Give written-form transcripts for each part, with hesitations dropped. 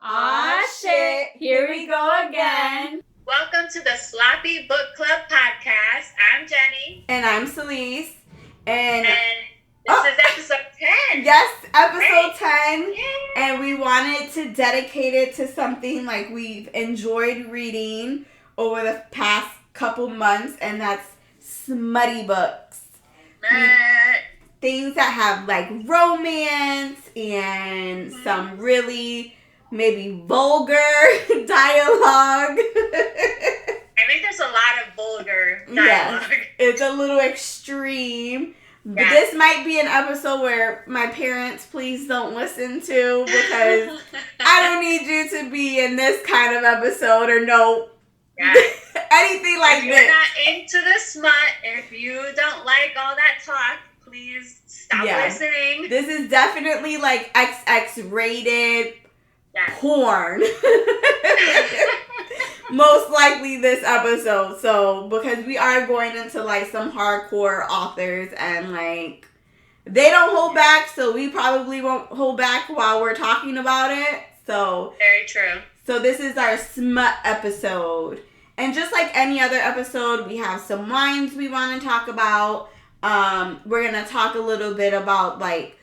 Aw, shit. Here we go again. Welcome to the Sloppy Book Club podcast. I'm Jenny. And I'm Celese. And this is episode 10. Yes, episode Right. 10. Yay. And we wanted to dedicate it to something like we've enjoyed reading over the past couple months, and that's smutty books. Things that have like romance and some really maybe vulgar dialogue. I think there's a lot of vulgar dialogue. Yes, it's a little extreme. Yeah. This might be an episode where my parents, please don't listen to, because I don't need you to be in this kind of episode or know anything like if you're this. not into the smut, if you don't like all that talk, please stop listening. This is definitely like XX rated porn. Most likely this episode. So, because we are going into like some hardcore authors, and like they don't hold back, so we probably won't hold back while we're talking about it. So very true. So this is our smut episode. And just like any other episode, we have some lines we want to talk about. We're going to talk a little bit about like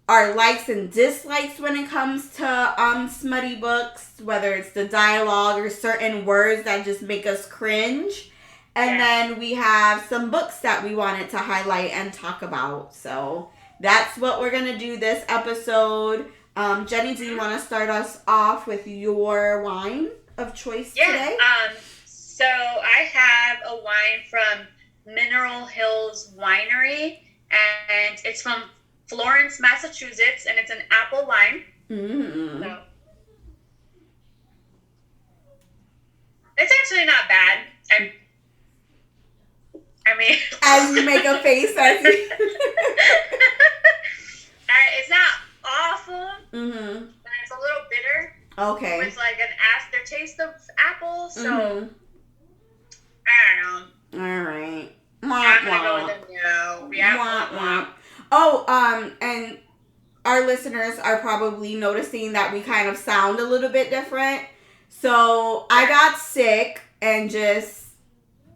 our likes and dislikes when it comes to smutty books, whether it's the dialogue or certain words that just make us cringe. And then we have some books that we wanted to highlight and talk about. So that's what we're going to do this episode. Jenny, do you want to start us off with your wine of choice today? So I have a wine from Mineral Hills Winery, and it's from Florence, Massachusetts, and it's an apple wine. Mm-hmm. So it's actually not bad. I mean, as you make a face, as you... it's not awful, mm-hmm. but it's a little bitter. Okay. With like an aftertaste of apple, so I don't know. All right. I'm gonna go with a no. Yeah. Oh, and our listeners are probably noticing that we kind of sound a little bit different. So I got sick and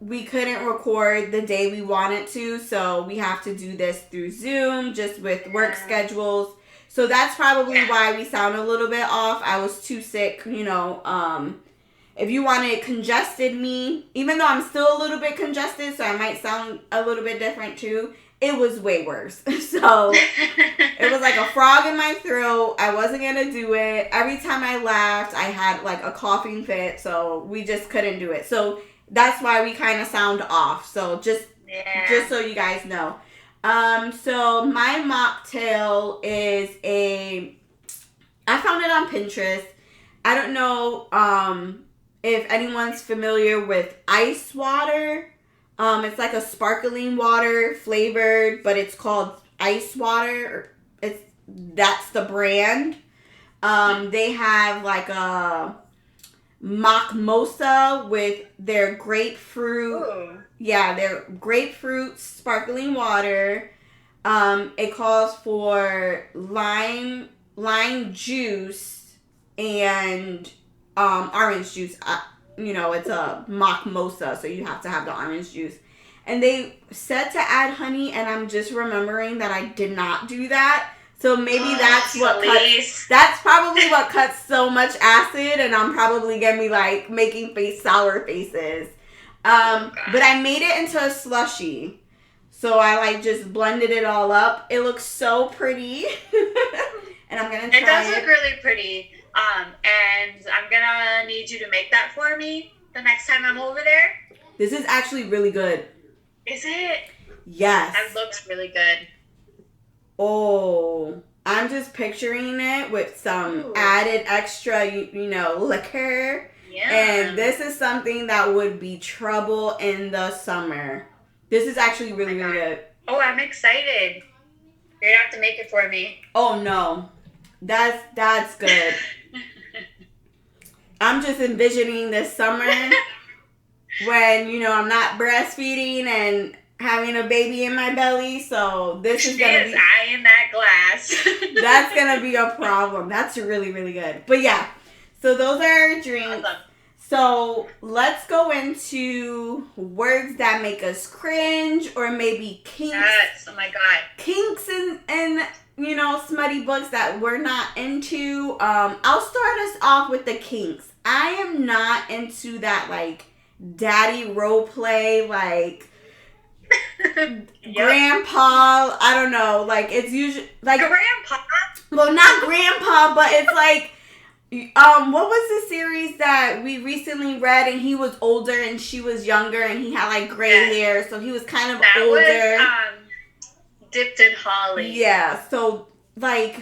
we couldn't record the day we wanted to, so we have to do this through Zoom, just with work schedules. So that's probably why we sound a little bit off. I was too sick, If you wanted congested me, even though I'm still a little bit congested, so I might sound a little bit different too, it was way worse. So it was like a frog in my throat. I wasn't going to do it. Every time I laughed, I had like a coughing fit, so we just couldn't do it. So that's why we kind of sound off. So just so you guys know. So my mocktail is I found it on Pinterest. I don't know, if anyone's familiar with ice water. It's like a sparkling water flavored, but it's called ice water. That's the brand. They have like a mockmosa with their grapefruit. Ooh. Yeah, their grapefruit sparkling water. It calls for lime juice and orange juice. It's a mockmosa, so you have to have the orange juice. And they said to add honey, and I'm just remembering that I did not do that. So maybe that's probably what cuts so much acid, and I'm probably gonna be like making sour faces. But I made it into a slushie. So I like just blended it all up. It looks so pretty. And I'm gonna try it. It does look really pretty. And I'm gonna need you to make that for me the next time I'm over there. This is actually really good. Is it? Yes. That looks really good. Oh, I'm just picturing it with some added extra, liquor. Yeah. And this is something that would be trouble in the summer. This is actually really, really good. Oh, I'm excited. You're gonna have to make it for me. Oh, no. That's good. I'm just envisioning this summer when, I'm not breastfeeding and having a baby in my belly, so this is gonna be eyeing that glass. That's gonna be a problem. That's really, really good. But yeah, so those are our drinks. Awesome. So let's go into words that make us cringe, or maybe kinks. Yes, oh my god. Kinks and smutty books that we're not into. I'll start us off with the kinks. I am not into that, like, daddy role play, like, grandpa, I don't know, like, it's usually, like, grandpa? Well, not grandpa, but it's like, what was the series that we recently read, and he was older and she was younger, and he had, like, gray hair, so he was kind of older. That was, Dipped in Holly. Yeah, so, like,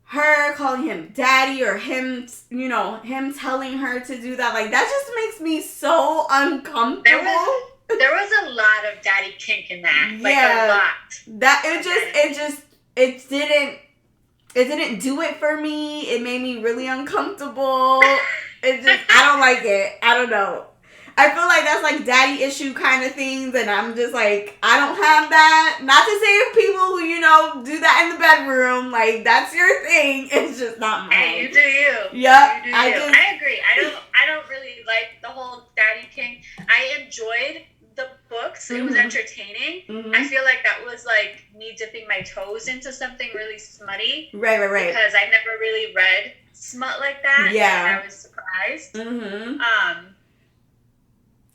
her calling him daddy, or him, him telling her to do that, like, that just makes me so uncomfortable. There was a lot of daddy kink in that. Like, a lot. That, it didn't do it for me. It made me really uncomfortable. I don't like it. I don't know. I feel like that's like daddy issue kind of things, and I'm just like, I don't have that. Not to say if people who, do that in the bedroom, like, that's your thing. It's just not mine. Hey, you do you. Yep. You do you. I agree. I don't really like the whole daddy kink. I enjoyed the books. It was entertaining. Mm-hmm. I feel like that was like me dipping my toes into something really smutty. Right. Because I never really read smut like that. Yeah. And I was surprised. Mm-hmm.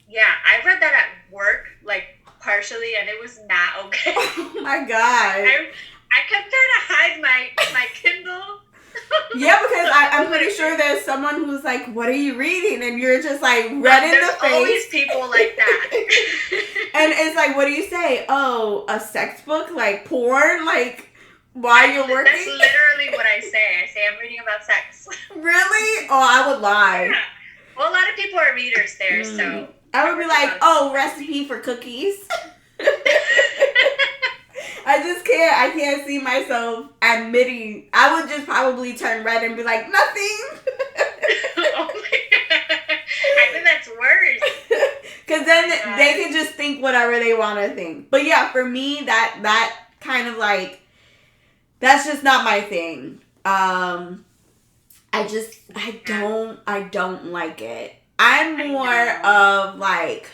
Yeah, I read that at work, like, partially, and it was not okay. Oh my god. I kept trying to hide my Kindle. Yeah, because I'm pretty sure there's someone who's like, what are you reading? And you're just like, red in the face. There's always people like that. And it's like, what do you say? Oh, a sex book? Like porn? Like, while you're working? That's literally what I say. I say I'm reading about sex. Really? Oh, I would lie. Yeah. Well, a lot of people are readers there, so... I would be like, oh, recipe for cookies. I can't see myself admitting. I would just probably turn red and be like, nothing. Oh my god. I think that's worse. Because then they can just think whatever they want to think. But yeah, for me, that kind of like, that's just not my thing. I don't like it. I'm more of, like,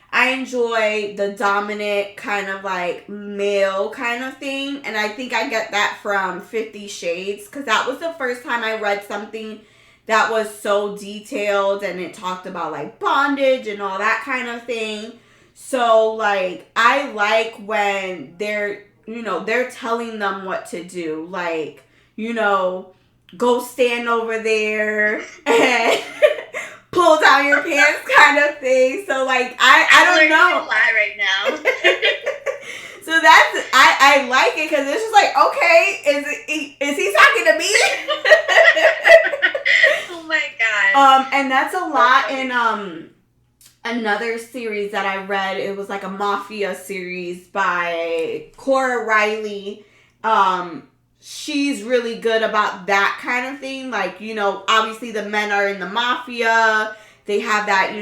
I enjoy the dominant kind of, like, male kind of thing. And I think I get that from 50 Shades. Because that was the first time I read something that was so detailed. And it talked about, like, bondage and all that kind of thing. So, like, I like when they're telling them what to do. Like, go stand over there and... pull down your pants kind of thing. So, like, I don't know. To lie right now. So that's, I like it because it's just like, okay, is he talking to me? Oh my god. And that's a lot in another series that I read. It was like a Mafia series by Cora Riley. She's really good about that kind of thing. Like, obviously the men are in the mafia. They have that,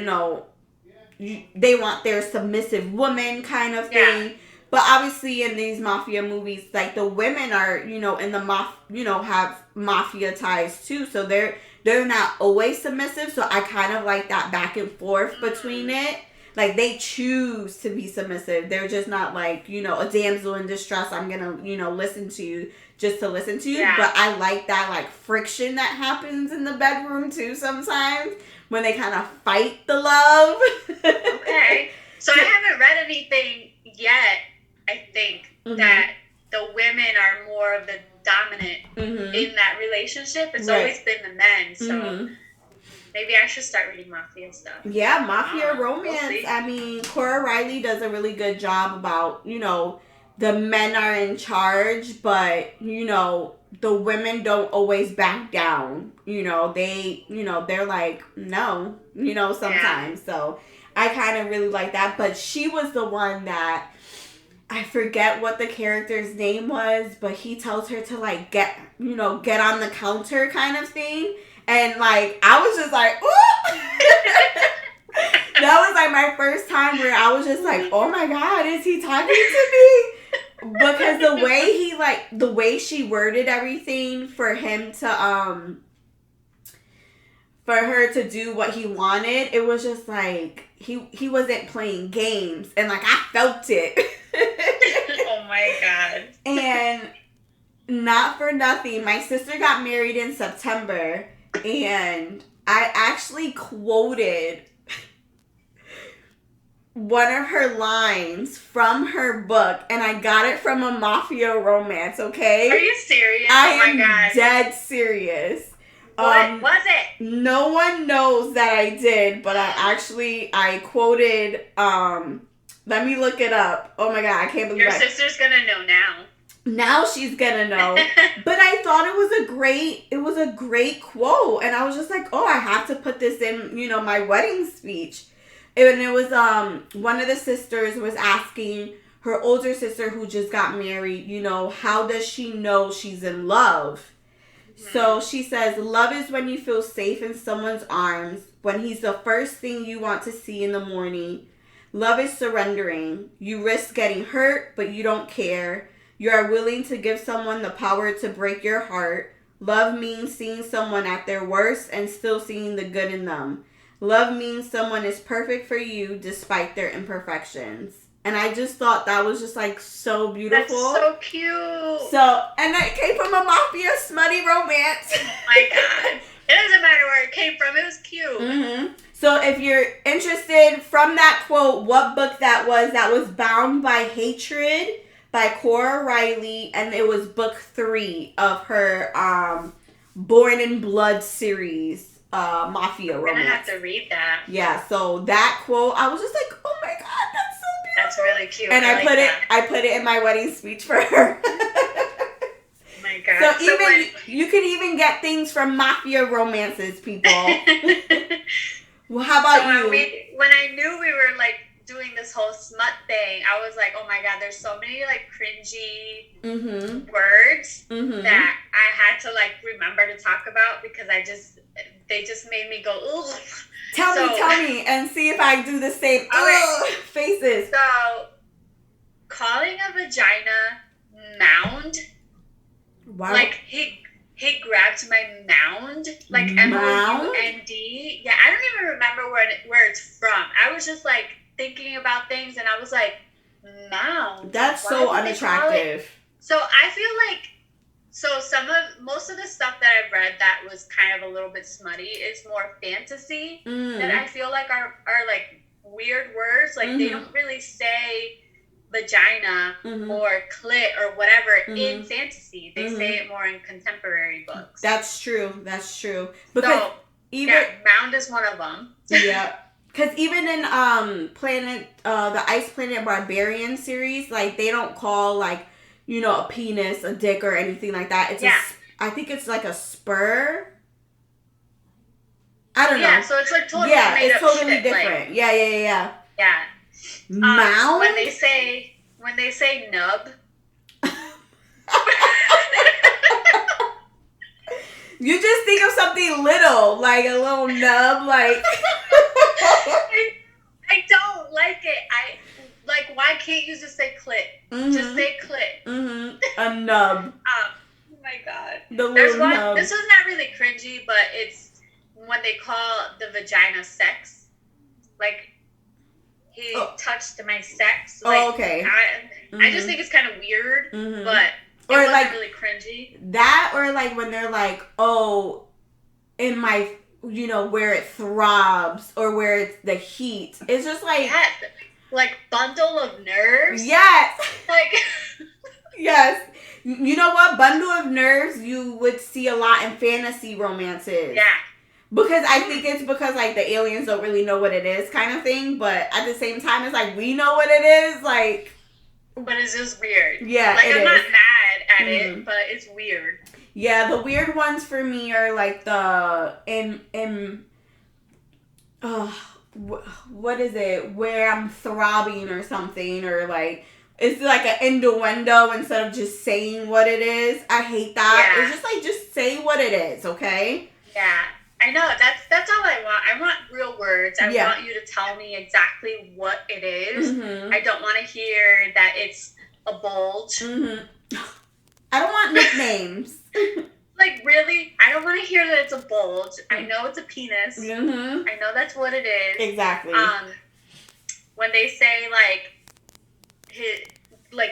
they want their submissive woman kind of thing. Yeah. But obviously in these mafia movies, like, the women are, in the have mafia ties too. So they're not always submissive. So I kind of like that back and forth between it. Like, they choose to be submissive. They're just not like, a damsel in distress. I'm going to, listen to you just to listen to you. Yeah. But I like that, like, friction that happens in the bedroom, too, sometimes. When they kind of fight the love. Okay. So I haven't read anything yet, I think, that the women are more of the dominant in that relationship. It's always been the men, so... Maybe I should start reading Mafia stuff. Yeah, Mafia romance. We'll I mean, Cora Riley does a really good job about, the men are in charge, but, the women don't always back down. They're like, no, sometimes. Yeah. So I kind of really like that. But she was the one that, I forget what the character's name was, but he tells her to, like, get on the counter kind of thing. And, like, I was just like, ooh! That was like my first time where I was just like, oh my God, is he talking to me? Because the way she worded everything for him to, for her to do what he wanted, it was just like, he wasn't playing games. And like, I felt it. Oh my God. And not for nothing, my sister got married in September, and I actually quoted one of her lines from her book, and I got it from a Mafia romance, okay? Are you serious? I oh my am God. dead serious. What was it? No one knows that I did, but I quoted, let me look it up. Oh my God, I can't believe Your sister's gonna know now. Now she's gonna know. But I thought it was a great quote, and I was just like, oh, I have to put this in, my wedding speech. And it was one of the sisters was asking her older sister who just got married, how does she know she's in love? Mm-hmm. So she says, love is when you feel safe in someone's arms, when he's the first thing you want to see in the morning. Love is surrendering. You risk getting hurt, but you don't care. You are willing to give someone the power to break your heart. Love means seeing someone at their worst and still seeing the good in them. Love means someone is perfect for you despite their imperfections. And I just thought that was just like so beautiful. That's so cute. And it came from a Mafia smutty romance. Oh my God. It doesn't matter where it came from. It was cute. Mm-hmm. So if you're interested from that quote, what book that was Bound by Hatred by Cora Riley, and it was book 3 of her Born in Blood series. Mafia romance. I'm gonna have to read that. Yeah, so that quote, I was just like, oh my God, that's so beautiful. That's really cute. And I put it in my wedding speech for her. Oh my God. So you can even get things from Mafia romances, people. Well, how about you? When I knew we were like doing this whole smut thing, I was like, oh my God, there's so many like cringy words that I had to like remember to talk about because they just made me go, ugh. Tell me, and see if I do the same faces. So, calling a vagina mound, wow. Like he grabbed my mound, like M-O-U-N-D. Yeah, I don't even remember where it's from. I was just like thinking about things, and I was like, mound. That's so unattractive. So I feel like, most of the stuff that I've read that was kind of a little bit smutty is more fantasy that I feel like are like weird words. Like they don't really say vagina or clit or whatever in fantasy. They say it more in contemporary books. That's true. Because mound is one of them. Yeah. Because even in the Ice Planet Barbarian series, like they don't call like, a penis, a dick, or anything like that. It's I think it's like a spur. I don't know. Yeah, so it's like totally made it's up totally shit, different. Like, Yeah. Mound? When they say nub. You just think of something little, like a little nub, like. I don't like it. Why can't you just say clit? Just say clit. A nub. Oh my God. There's one nub. This is not really cringy, but it's when they call the vagina sex. Like, he touched my sex. Like, okay. I just think it's kind of weird, but it wasn't like, really cringy. That, or like when they're like, oh, in my, where it throbs or where it's the heat. It's just like. Yes. Like bundle of nerves. Yes. Like. Yes. You know what? Bundle of nerves you would see a lot in fantasy romances. Yeah. Because I think it's because like the aliens don't really know what it is kind of thing. But at the same time, it's like we know what it is. Like. But it's just weird. Yeah. Like I'm not mad at it, but it's weird. Yeah, the weird ones for me are like the what is it? Where I'm throbbing or something, or like it's like an innuendo instead of just saying what it is. I hate that. Yeah. It's just like just say what it is, okay? Yeah. I know. That's all I want. I want real words. I want you to tell me exactly what it is. Mm-hmm. I don't want to hear that it's a bulge. Mm-hmm. I don't want nicknames. Like, really? I don't want to hear that it's a bulge. I know it's a penis. Mm-hmm. I know that's what it is. Exactly. When they say,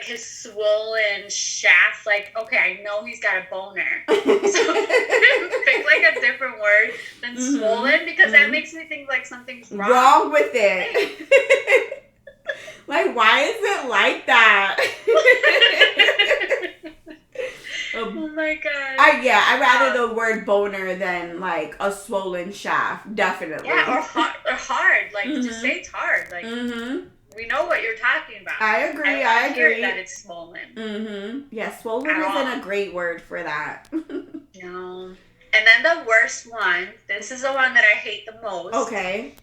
his swollen shaft, like, okay, I know he's got a boner. So pick, like, a different word than swollen, because that makes me think, like, something's wrong with it. Like, why is it like that? Oh my god. I'd rather the word boner than like a swollen shaft, definitely. Yeah, or hard. Like, just say it's hard. Like, we know what you're talking about. I agree. I agree that it's swollen. Yeah, swollen isn't a great word for that. No. And then the worst one. This is the one that I hate the most. Okay.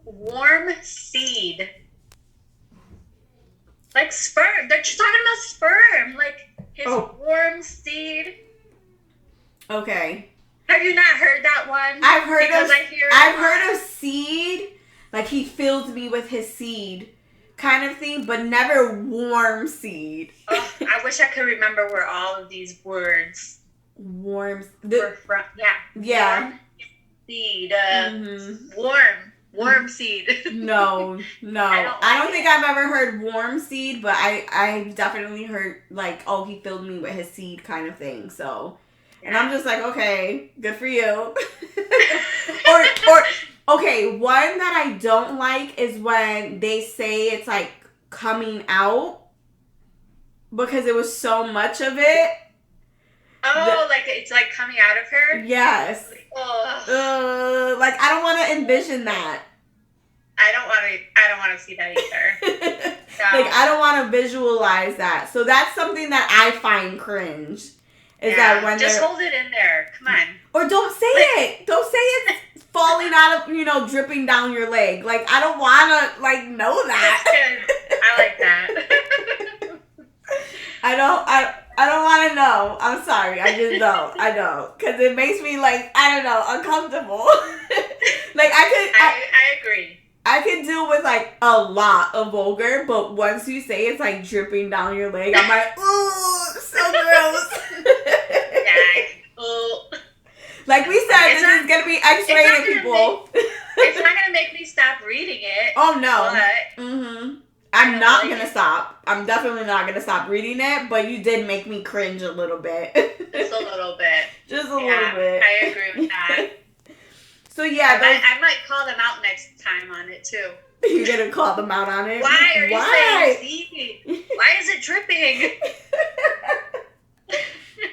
Warm seed. Like sperm. They're talking about sperm. Like his warm seed. Okay. Have you not heard that one? I've heard of seed. Like he filled me with his seed kind of thing, but never warm seed. Oh, I wish I could remember where all of these words were from. Yeah. Warm seed. Warm seed. No. I don't think I've ever heard warm seed, but I definitely heard like, oh, he filled me with his seed kind of thing. So, and I'm just like, okay, good for you. or okay, one that I don't like is when they say it's like coming out because it was so much of it. Oh, like it's like coming out of her? Yes. Like I don't want to envision that. I don't want to see that either. So. Like I don't want to visualize that. So that's something that I find cringe. Is that when just hold it in there. Come on. Or don't say it. Don't say it's falling out of, dripping down your leg. Like I don't want to know that. I like that. I don't want to know. I'm sorry. I just don't. I don't. Because it makes me, uncomfortable. I agree. I can deal with, a lot of vulgar, but once you say it's, dripping down your leg, I'm like, ooh, so gross. Like we said, this is going to be X-rated, people. It's not going to make me stop reading it. Oh, no. I'm not going to stop. I'm definitely not going to stop reading it, but you did make me cringe a little bit. Just a little bit. Just a little bit. I agree with that. So, yeah. I might call them out next time on it, too. You're going to call them out on it? Why are you saying seed? Why is it dripping?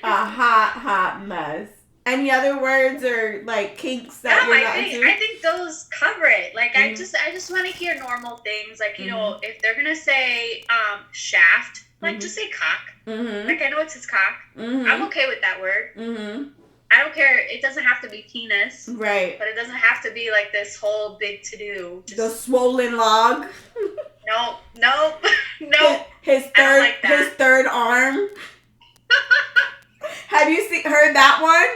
A hot mess. Any other words or, kinks that you're not into? I think those cover it. I just want to hear normal things. If they're going to say shaft, just say cock. I know it's his cock. I'm okay with that word. I don't care. It doesn't have to be penis. Right. But it doesn't have to be, this whole big to-do. The swollen log. No. His third arm. Have you heard that one?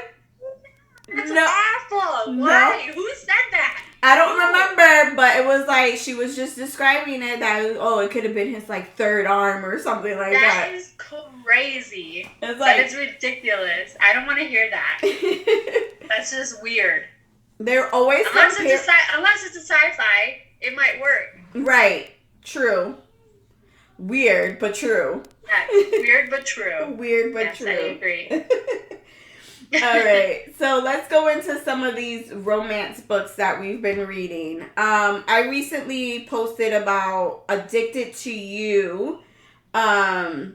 That's awful. Why? Who said that? I don't remember, but it was she was just describing it that, it could have been his, third arm or something like that. That is crazy. That is ridiculous. I don't want to hear that. That's just weird. They're always unless it's a sci-fi, it might work. Right. True. Weird, but true. Yeah, weird, but true. Weird, but true. I agree. All right, so let's go into some of these romance books that we've been reading. I recently posted about Addicted to You. Oh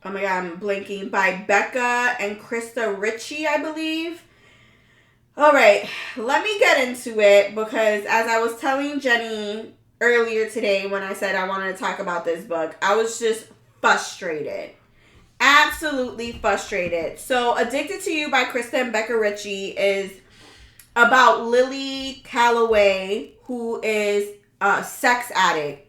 my God, I'm blanking. By Becca and Krista Ritchie, I believe. All right, let me get into it because as I was telling Jenny earlier today when I said I wanted to talk about this book, I was just frustrated. Absolutely frustrated. So, Addicted to You by Krista and Becca Ritchie is about Lily Calloway, who is a sex addict.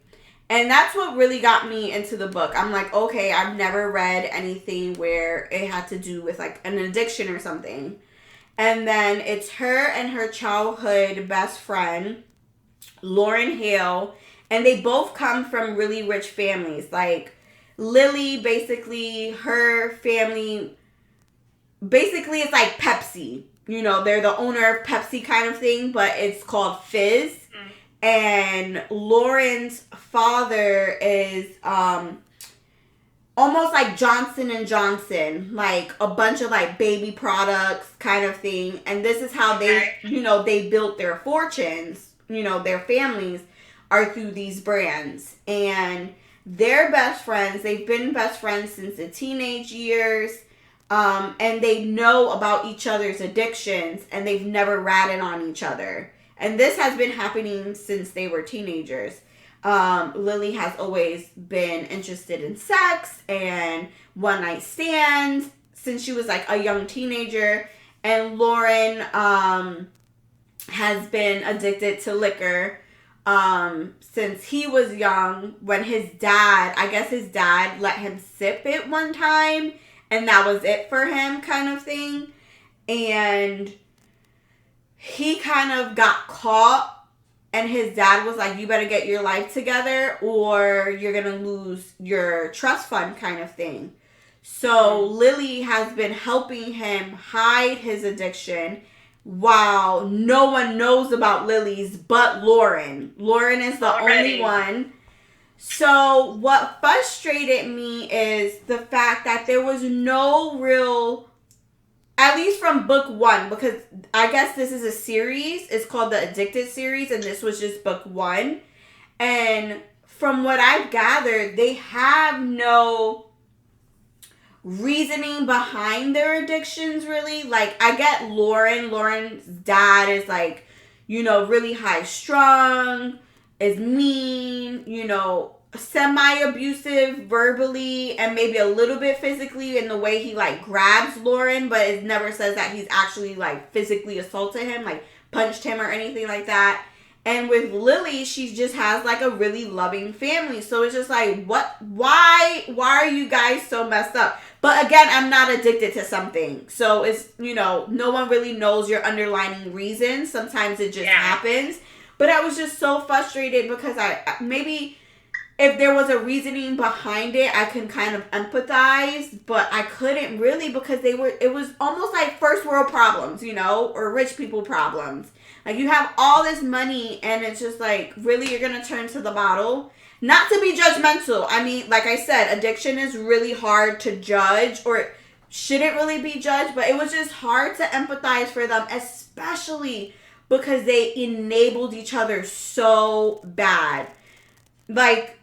And that's what really got me into the book. I'm like, okay, I've never read anything where it had to do with like an addiction or something. And then it's her and her childhood best friend, Lauren Hale, and they both come from really rich families. Like Lily, basically, her family, basically it's like Pepsi. You know, they're the owner of Pepsi kind of thing, but it's called Fizz. And Lauren's father is almost like Johnson and Johnson, like a bunch of like baby products kind of thing. And this is how they, you know, they built their fortunes, you know, their families are through these brands. And they're best friends. They've been best friends since the teenage years. And they know about each other's addictions, and they've never ratted on each other. And this has been happening since they were teenagers. Lily has always been interested in sex and one-night stands since she was like a young teenager. And Lauren has been addicted to liquor since he was young, when his dad, I guess his dad let him sip it one time, and that was it for him kind of thing. And he kind of got caught, and his dad was like, you better get your life together or you're going to lose your trust fund kind of thing. So Lily has been helping him hide his addiction while no one knows about Lily's but Lauren. Lauren is the only one. So what frustrated me is the fact that there was no real, at least from book one, because I guess this is a series. It's called the Addicted series, and this was just book one. And from what I've gathered, they have no reasoning behind their addictions, really. Like, I get Lauren's dad is like, you know, really high strung, is mean, you know, semi-abusive verbally and maybe a little bit physically in the way he like grabs Lauren, but it never says that he's actually like physically assaulted him, like punched him or anything like that. And with Lily, she just has like a really loving family. So it's just like, why are you guys so messed up? But again, I'm not addicted to something. So it's, you know, no one really knows your underlying reasons. Sometimes it just happens. But I was just so frustrated because maybe if there was a reasoning behind it, I can kind of empathize, but I couldn't really because it was almost like first world problems, you know, or rich people problems. Like, you have all this money and it's just like, really, you're going to turn to the bottle? Not to be judgmental. I mean, like I said, addiction is really hard to judge, or shouldn't really be judged, but it was just hard to empathize for them, especially because they enabled each other so bad. Like,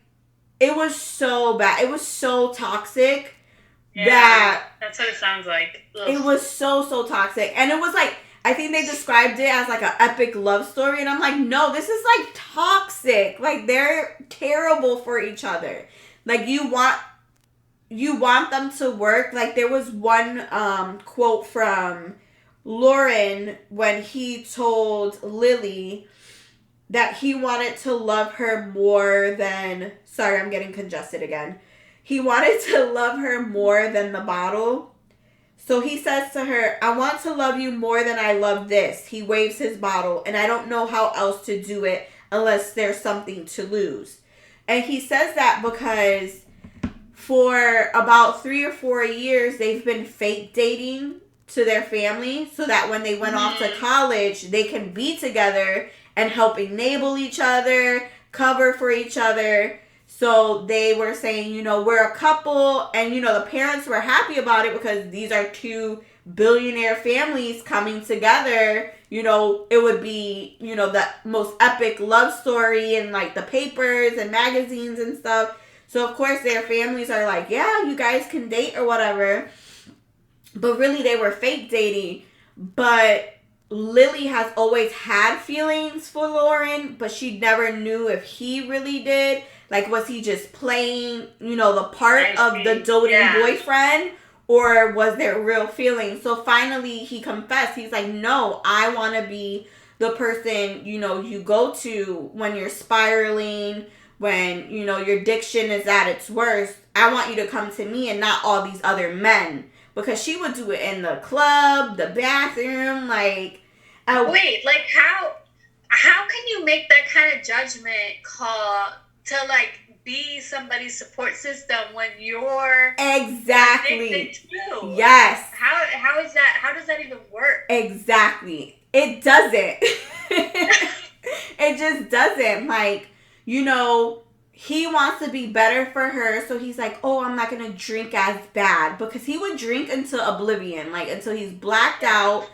it was so bad. It was so toxic that's what it sounds like. Ugh. It was so toxic. And it was like, I think they described it as like an epic love story. And I'm like, no, this is like toxic. Like, they're terrible for each other. Like, you want them to work. Like, there was one quote from Lauren when he told Lily that he wanted to love her more than... Sorry, I'm getting congested again. He wanted to love her more than the bottle. So he says to her, I want to love you more than I love this. He waves his bottle, and I don't know how else to do it unless there's something to lose. And he says that because for about 3 or 4 years, they've been fake dating to their family so that when they went off to college, they can be together and help enable each other, cover for each other. So they were saying, you know, we're a couple, and, you know, the parents were happy about it because these are 2 billionaire families coming together. You know, it would be, you know, the most epic love story in like the papers and magazines and stuff. So of course their families are like, yeah, you guys can date or whatever. But really they were fake dating. But Lily has always had feelings for Lauren, but she never knew if he really did. Like, was he just playing, you know, the part of the doting boyfriend, or was there real feelings? So finally he confessed. He's like, no, I want to be the person, you know, you go to when you're spiraling, when, you know, your diction is at its worst, I want you to come to me and not all these other men. Because she would do it in the club, the bathroom, like... Wait, like how can you make that kind of judgment call to, like, be somebody's support system when you're exactly too? Yes. How is that? How does that even work? Exactly. It doesn't. It just doesn't. Like, you know, he wants to be better for her, so he's like, oh, I'm not gonna drink as bad, because he would drink into oblivion, like until he's blacked out.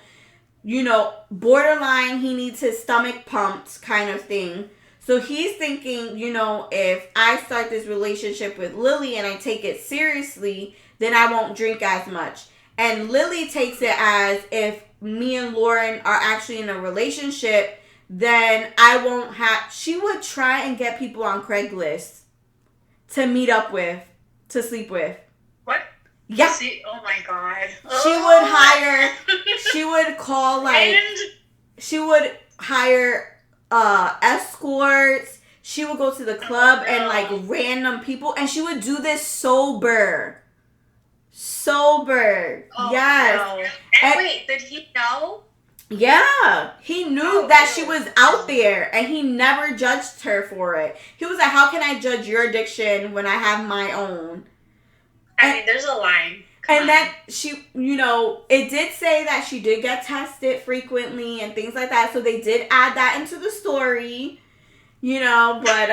You know, borderline, he needs his stomach pumped kind of thing. So he's thinking, you know, if I start this relationship with Lily and I take it seriously, then I won't drink as much. And Lily takes it as, if me and Lauren are actually in a relationship, then I won't have... She would try and get people on Craigslist to meet up with, to sleep with. What? Yeah. Oh my God. She would hire... She would call, like... She would hire escorts. She would go to the club and, like, random people. And she would do this sober. Oh, yes. No. And wait, did he know? Yeah. He knew that she was out there. And he never judged her for it. He was like, how can I judge your addiction when I have my own? I mean, there's a line. And then she, you know, it did say that she did get tested frequently and things like that. So they did add that into the story, you know, but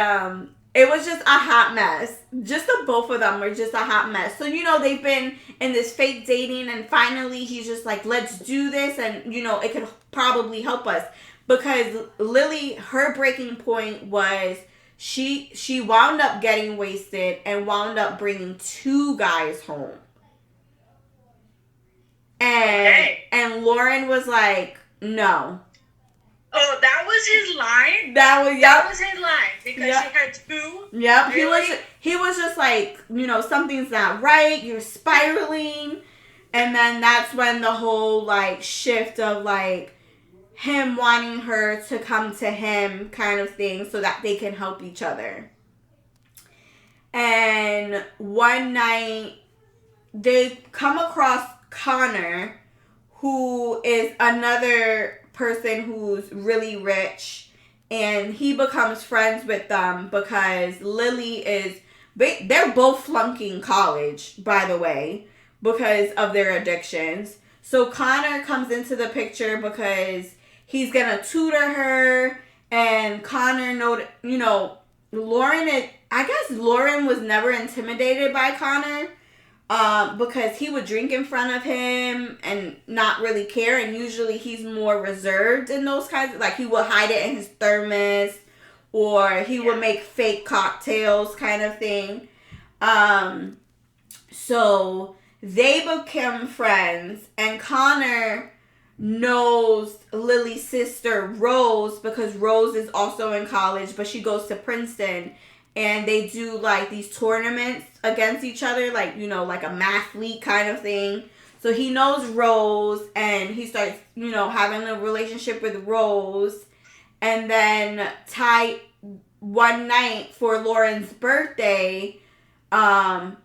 it was just a hot mess. Just the both of them were just a hot mess. So, you know, they've been in this fake dating, and finally he's just like, let's do this. And, you know, it could probably help us, because Lily, her breaking point was she wound up getting wasted and wound up bringing 2 guys home. And Lauren was like, no. Oh, that was his line? That was his line, because she had 2? Yep. Really? He was just like, you know, something's not right, you're spiraling. And then that's when the whole, like, shift of, like, him wanting her to come to him kind of thing, so that they can help each other. And one night, they come across Connor, who is another person who's really rich, and he becomes friends with them because Lily is... They're both flunking college, by the way, because of their addictions. So Connor comes into the picture because he's gonna tutor her, and Connor you know, Lauren... I guess Lauren was never intimidated by Connor, because he would drink in front of him and not really care. And usually he's more reserved in those kinds of, like, he would hide it in his thermos, or he would make fake cocktails kind of thing. So they become friends, and Connor knows Lily's sister Rose, because Rose is also in college, but she goes to Princeton. And they do, like, these tournaments against each other, like, you know, like a mathlete kind of thing. So he knows Rose, and he starts, you know, having a relationship with Rose. And then one night for Lauren's birthday, Connor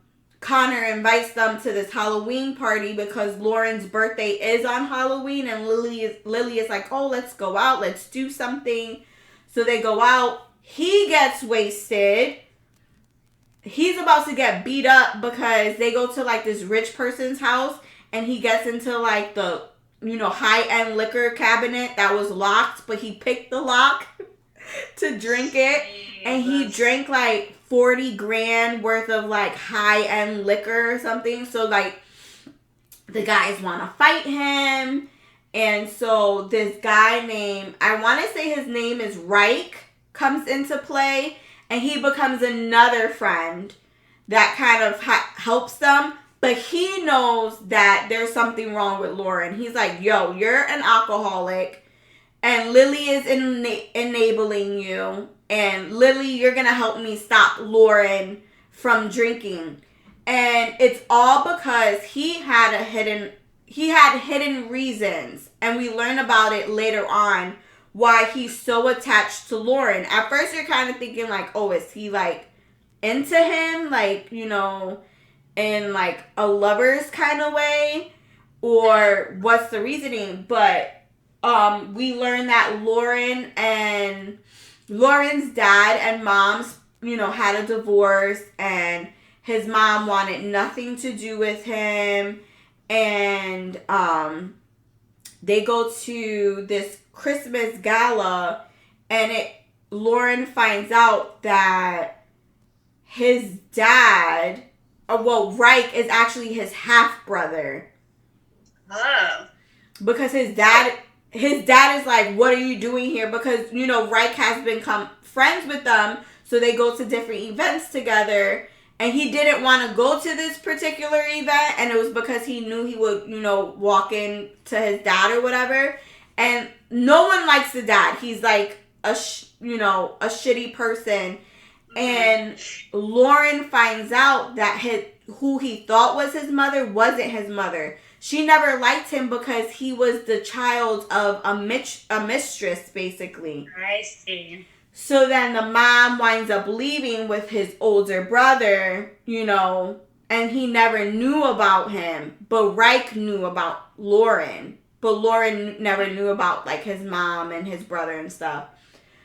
invites them to this Halloween party, because Lauren's birthday is on Halloween. And Lily is like, oh, let's go out, let's do something. So they go out. He gets wasted. He's about to get beat up because they go to, like, this rich person's house, and he gets into, like, the, you know, high-end liquor cabinet that was locked, but he picked the lock to drink it. And he drank, like, 40 grand worth of, like, high-end liquor or something. So, like, the guys want to fight him. And so this guy named, I want to say his name is Reich, comes into play, and he becomes another friend that kind of helps them. But he knows that there's something wrong with Lauren. He's like, yo, you're an alcoholic, and Lily is enabling you, and Lily, you're gonna help me stop Lauren from drinking. And it's all because he had hidden reasons, and we learn about it later on, why he's so attached to Lauren. At first, you're kind of thinking, like, oh, is he, like, into him? Like, you know, in, like, a lover's kind of way? Or what's the reasoning? But we learned that Lauren's dad and mom's, you know, had a divorce, and his mom wanted nothing to do with him. And they go to this Christmas gala, and Lauren finds out that his dad, Reich is actually his half brother. Oh. Because his dad is like, what are you doing here? Because, you know, Reich has become friends with them, so they go to different events together. And he didn't want to go to this particular event, and it was because he knew he would, you know, walk in to his dad or whatever. And no one likes the dad. He's like a shitty person. And Lauren finds out that who he thought was his mother wasn't his mother. She never liked him because he was the child of a mistress, basically. I see. So then the mom winds up leaving with his older brother, you know, and he never knew about him. But Reich knew about Lauren. But Lauren never knew about, like, his mom and his brother and stuff.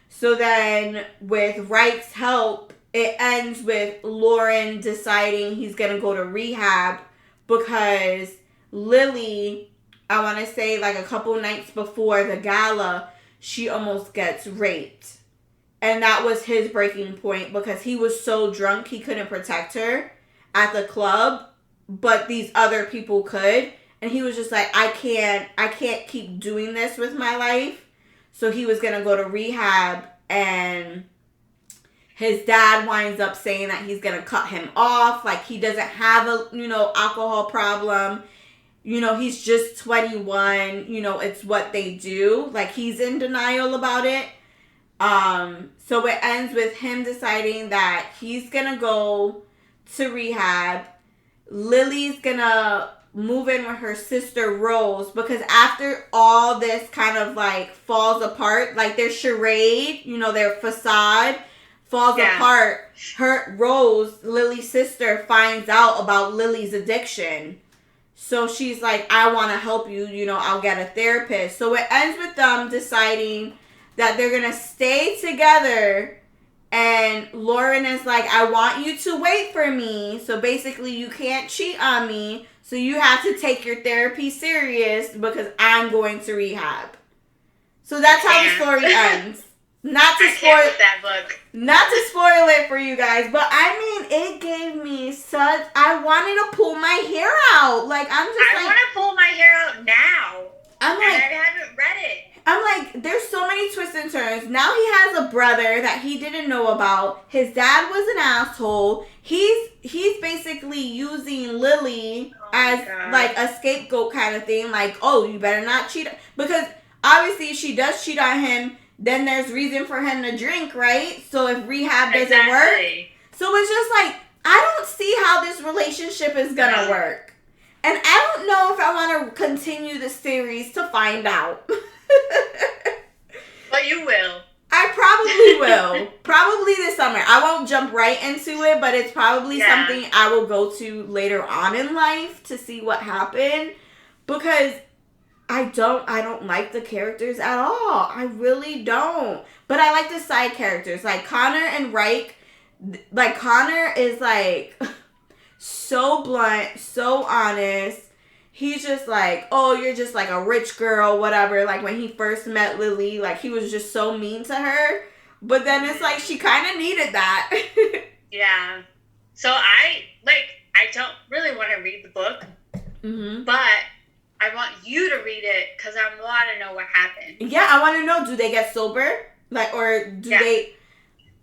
So then with Reich's help, it ends with Lauren deciding he's going to go to rehab because Lily, I want to say, like, a couple nights before the gala, she almost gets raped. And that was his breaking point because he was so drunk he couldn't protect her at the club, but these other people could. And he was just like, I can't keep doing this with my life. So he was going to go to rehab, and his dad winds up saying that he's going to cut him off. Like, he doesn't have a, you know, alcohol problem. You know, he's just 21. You know, it's what they do. Like, he's in denial about it. So it ends with him deciding that he's gonna go to rehab. Lily's gonna move in with her sister Rose because after all this kind of like falls apart, like their charade, you know, their facade falls apart. Rose, Lily's sister, finds out about Lily's addiction. So she's like, I want to help you, you know, I'll get a therapist. So it ends with them deciding that they're going to stay together, and Lauren is like, I want you to wait for me, so basically you can't cheat on me, so you have to take your therapy serious because I'm going to rehab. So that's how the story ends. Not to spoil it for you guys, but I mean, it gave me I wanted to pull my hair out. Like, I want to pull my hair out now. I'm like, and I haven't read it. I'm like, there's so many twists and turns. Now he has a brother that he didn't know about. His dad was an asshole. He's basically using Lily as like a scapegoat kind of thing. Like, oh, you better not cheat. Because obviously if she does cheat on him, then there's reason for him to drink, right? So if rehab doesn't work. So it's just like, I don't see how this relationship is going to work. And I don't know if I want to continue the series to find out. But you will. I probably will. Probably this summer. I won't jump right into it, but it's probably something I will go to later on in life to see what happened. Because I don't like the characters at all. I really don't. But I like the side characters. Like Connor and Reich. Like Connor is like so blunt, so honest. He's just like, oh, you're just like a rich girl, whatever. Like when he first met Lily, like he was just so mean to her. But then it's like she kind of needed that. Yeah. So I don't really want to read the book, but I want you to read it because I want to know what happened. Yeah, I want to know, do they get sober? Like, or do they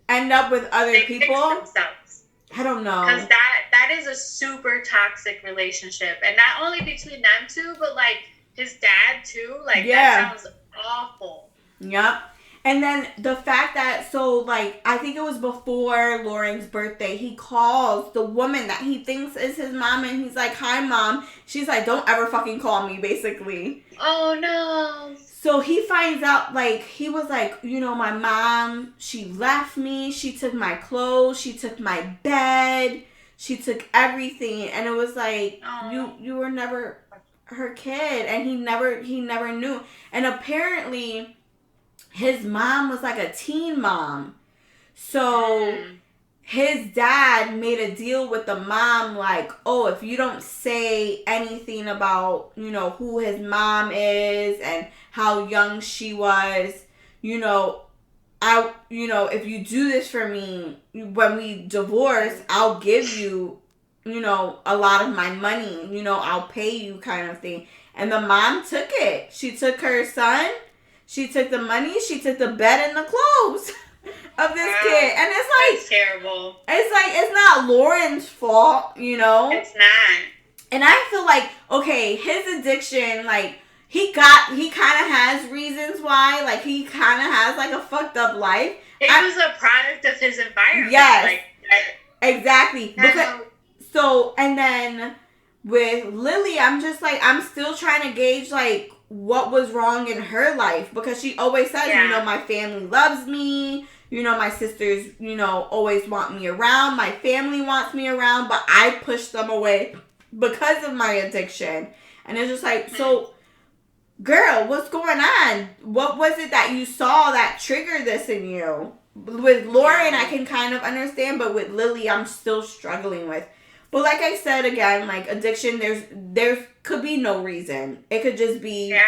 end up with other people? Fix themselves. I don't know. Because that is a super toxic relationship. And not only between them two, but, like, his dad, too. Like, that sounds awful. Yep. And then the fact that, so, like, I think it was before Lauren's birthday, he calls the woman that he thinks is his mom, and he's like, hi, Mom. She's like, don't ever fucking call me, basically. Oh, no. So he finds out, like, he was like, you know, my mom, she left me. She took my clothes. She took my bed. She took everything. And it was like, you were never her kid. And he never knew. And apparently his mom was like a teen mom. So his dad made a deal with the mom, like, oh, if you don't say anything about, you know, who his mom is and how young she was, you know, if you do this for me, when we divorce, I'll give you, you know, a lot of my money, you know, I'll pay you kind of thing. And the mom took it. She took her son, she took the money, she took the bed and the clothes of this kid. And it's like, that's terrible. It's like, it's not Lauren's fault, you know? It's not. And I feel like, okay, his addiction, like, he kind of has reasons why. Like, he kind of has, like, a fucked up life. It was a product of his environment. Yes. Exactly. So, and then with Lily, I'm just like, I'm still trying to gauge, like, what was wrong in her life. Because she always says, you know, my family loves me. You know, my sisters, you know, always want me around. My family wants me around. But I push them away because of my addiction. And it's just like, so, girl, what's going on? What was it that you saw that triggered this in you? With Lauren, I can kind of understand. But with Lily, I'm still struggling with. But like I said again, like addiction, there could be no reason. It could just be,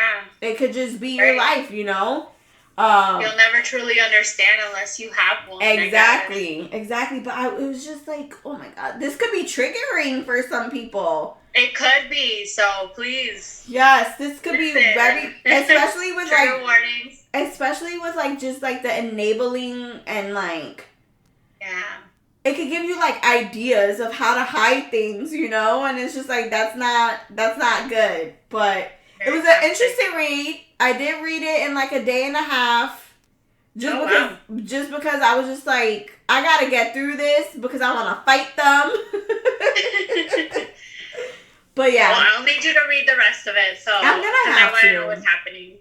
it could just be your life, you know? You'll never truly understand unless you have one. Exactly. But it was just like, oh my God, this could be triggering for some people. It could be, so please. Yes, this could be very, especially with trigger warnings. Especially with like just like the enabling and like. Yeah. It could give you like ideas of how to hide things, you know, and it's just like that's not good. But it was an interesting read. I did read it in like a day and a half, just because I was just like, I gotta get through this because I want to fight them. But yeah, well, I'll need you to read the rest of it, so I'm gonna have I want to know what's happening.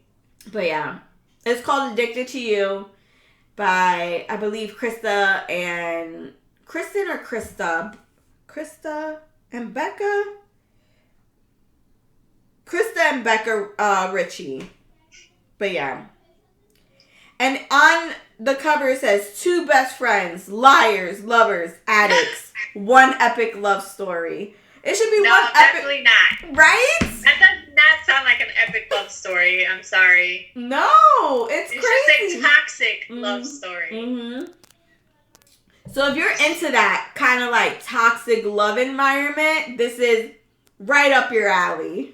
But yeah, it's called "Addicted to You" by I believe Krista and Becca Ritchie. But yeah. And on the cover it says, 2 best friends, liars, lovers, addicts, one epic love story. It should be one epic. No, definitely not. Right? That does not sound like an epic love story. I'm sorry. No, it's crazy. It's just a toxic love story. Mm-hmm. So if you're into that kind of like toxic love environment, this is right up your alley.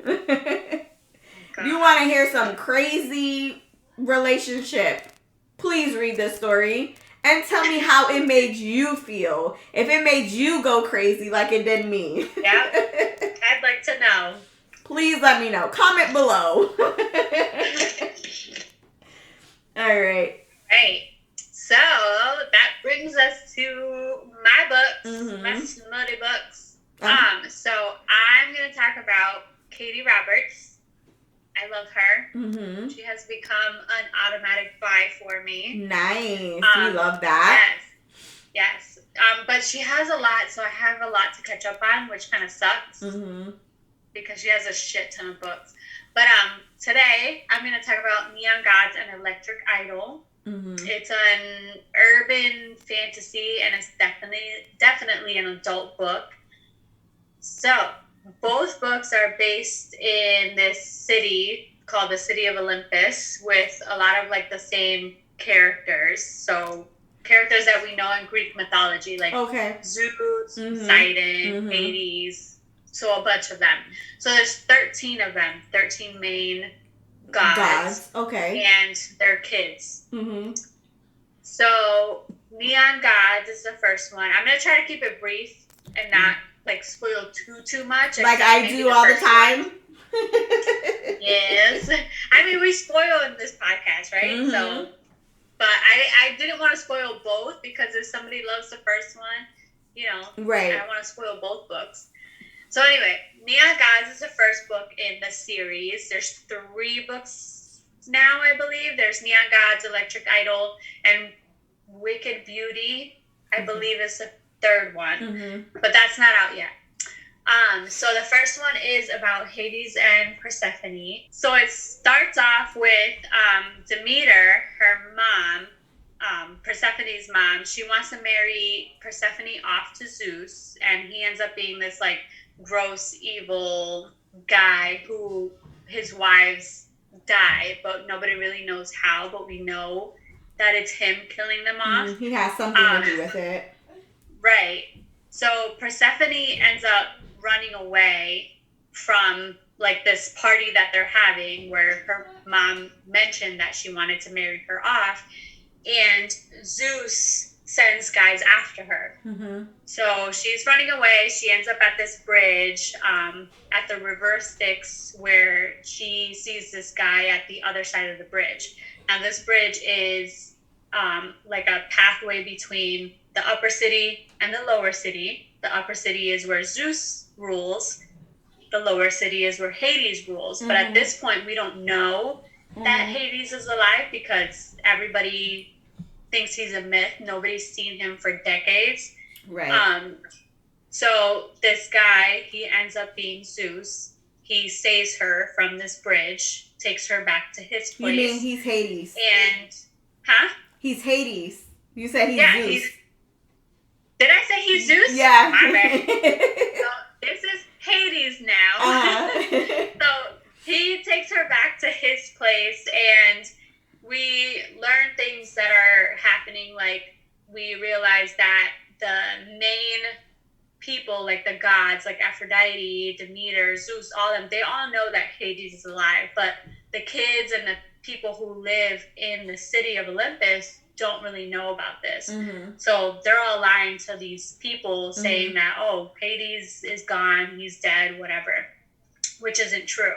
If you want to hear some crazy relationship, please read this story and tell me how it made you feel. If it made you go crazy like it did me. Yeah, I'd like to know. Please let me know. Comment below. All right. Right. So that brings us to my books, my smutty books. So I'm going to talk about Katee Robert. I love her. Mm-hmm. She has become an automatic buy for me. Nice. We love that. Yes. But she has a lot, so I have a lot to catch up on, which kind of sucks. Mm-hmm. Because she has a shit ton of books. But today, I'm going to talk about Neon Gods and Electric Idol. Mm-hmm. It's an urban fantasy, and it's definitely an adult book. So, both books are based in this city called the City of Olympus with a lot of, like, the same characters. So, characters that we know in Greek mythology, like Zeus, Poseidon, Hades. So, a bunch of them. So, there's 13 of them, 13 main gods. Okay. And their kids. Mm-hmm. So, Neon Gods is the first one. I'm going to try to keep it brief and not, like, spoil too much. Like I do all the time. Yes. I mean, we spoil in this podcast, right? Mm-hmm. So, but I didn't want to spoil both because if somebody loves the first one, you know, right. I don't want to spoil both books. So anyway, Neon Gods is the first book in the series. There's 3 books now, I believe. There's Neon Gods, Electric Idol, and Wicked Beauty, I believe, is the third one. But that's not out yet. So the first one is about Hades and Persephone. So it starts off with Demeter, her mom, Persephone's mom. She wants to marry Persephone off to Zeus, and he ends up being this like gross, evil guy who his wives die, but nobody really knows how, but we know that it's him killing them off. He has something to do with it. Right. So Persephone ends up running away from like this party that they're having where her mom mentioned that she wanted to marry her off, and Zeus sends guys after her. So she's running away. She ends up at this bridge at the River Styx, where she sees this guy at the other side of the bridge. Now this bridge is like a pathway between the upper city and the lower city. The upper city is where Zeus rules. The lower city is where Hades rules. But at this point, we don't know that Hades is alive because everybody thinks he's a myth. Nobody's seen him for decades. Right. So this guy, he ends up being Zeus. He saves her from this bridge, takes her back to his place. You mean he's Hades? And, huh? He's Hades. You said he's Zeus. Did I say he's Zeus? Yeah. My bad. So this is Hades now. So he takes her back to his place, and we learn things that are happening. Like, we realize that the main people, like the gods, like Aphrodite, Demeter, Zeus, all of them, they all know that Hades is alive. But the kids and the people who live in the city of Olympus don't really know about this. So they're all lying to these people, saying that, oh, Hades is gone, he's dead, whatever, which isn't true.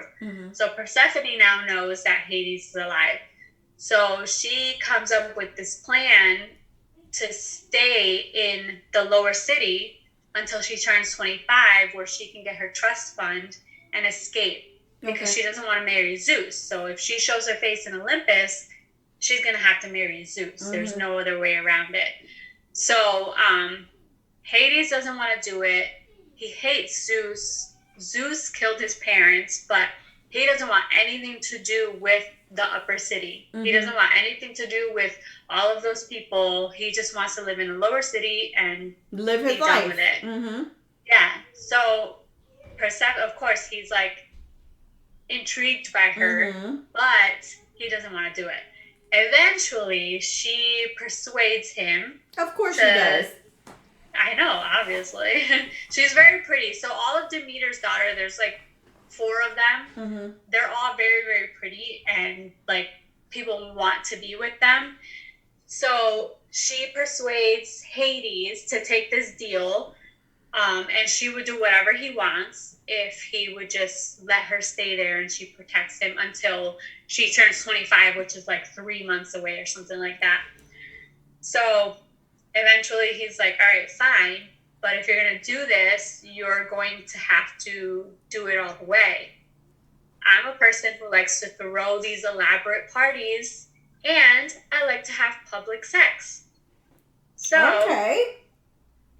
So Persephone now knows that Hades is alive. So she comes up with this plan to stay in the lower city until she turns 25, where she can get her trust fund and escape, because she doesn't want to marry Zeus. So if she shows her face in Olympus, she's going to have to marry Zeus. There's no other way around it. So Hades doesn't want to do it. He hates Zeus. Zeus killed his parents, but he doesn't want anything to do with the upper city. He doesn't want anything to do with all of those people. He just wants to live in a lower city and live his life. Done with it. Yeah. So Persephone, of course, he's like intrigued by her, but he doesn't want to do it. Eventually, she persuades him. Of course she does. I know, obviously. She's very pretty. So all of Demeter's daughter, there's like 4 of them. They're all very, very pretty, and like people want to be with them. So she persuades Hades to take this deal, and she would do whatever he wants if he would just let her stay there, and she protects him until she turns 25, which is like 3 months away or something like that. So eventually he's like, all right, fine, but if you're going to do this, you're going to have to do it all the way. I'm a person who likes to throw these elaborate parties, and I like to have public sex. So